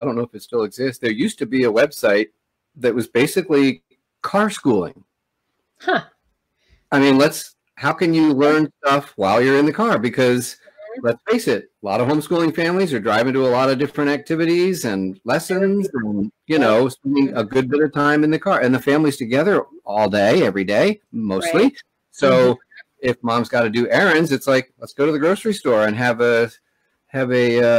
I don't know if it still exists. There used to be a website that was basically car schooling. Huh. I mean, how can you learn stuff while you're in the car? Because let's face it, a lot of homeschooling families are driving to a lot of different activities and lessons and, you know, spending a good bit of time in the car, and the family's together all day, every day, mostly. Right. So if mom's got to do errands, it's like, let's go to the grocery store and have a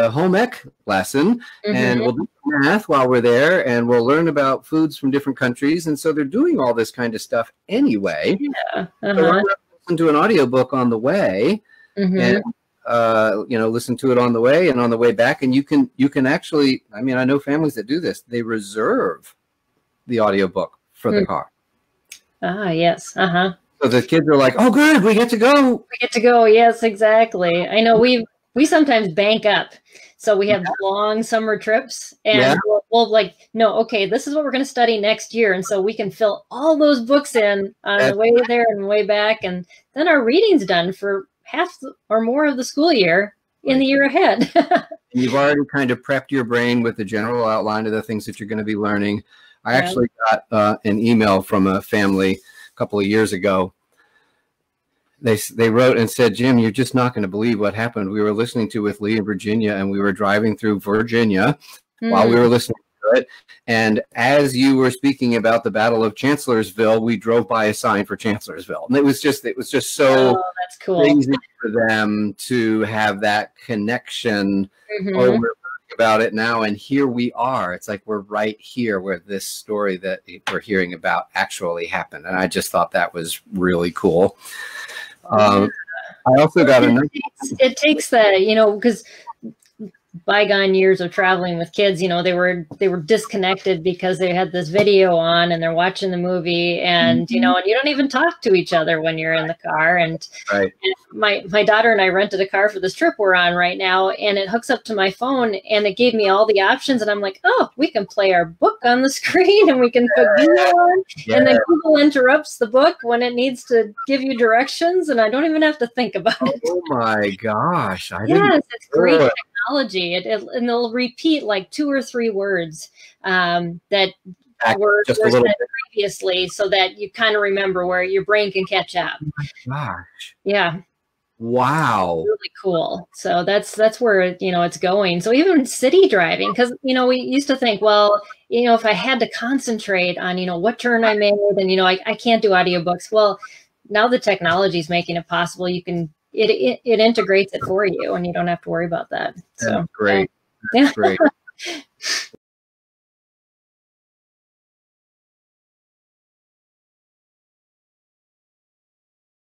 home ec lesson, and we'll do math while we're there, and we'll learn about foods from different countries. And so they're doing all this kind of stuff anyway. Yeah. So why not listen to an audiobook on the way, and you know, listen to it on the way and on the way back. And you can actually, I mean, I know families that do this. They reserve the audiobook for the car. Yes. So the kids are like, oh, good, we get to go. We get to go. Yes, exactly. I know we sometimes bank up. So we have long summer trips, and we'll like, no, okay, this is what we're going to study next year. And so we can fill all those books in on the way there and the way back. And then our reading's done for half or more of the school year in the year ahead. You've already kind of prepped your brain with the general outline of the things that you're going to be learning. I actually got an email from a family a couple of years ago. They wrote and said, Jim, you're just not going to believe what happened. We were listening to With Lee in Virginia, and we were driving through Virginia while we were listening to it. And as you were speaking about the Battle of Chancellorsville, we drove by a sign for Chancellorsville. And it was just so that's cool. crazy for them to have that connection. We're learning about it now, and here we are. It's like we're right here where this story that we're hearing about actually happened. And I just thought that was really cool. I also got it takes that, you know, because bygone years of traveling with kids, you know, they were disconnected because they had this video on and they're watching the movie, and you know, and you don't even talk to each other when you're in the car. And my daughter and I rented a car for this trip we're on right now, and it hooks up to my phone, and it gave me all the options, and I'm like, oh, we can play our book on the screen, and we can put Google on, and then Google interrupts the book when it needs to give you directions, and I don't even have to think about it. Oh my gosh. It's great technology. And they'll repeat like 2 or 3 words that were said previously, so that you kind of remember, where your brain can catch up. Oh my gosh. Yeah. Wow. Really cool. So that's where, you know, it's going. So even city driving, because, you know, we used to think, well, you know, if I had to concentrate on, you know, what turn I made, and, you know, I can't do audiobooks. Well, now the technology is making it possible. You can it integrates it for you, and you don't have to worry about that. So that's great. That's great.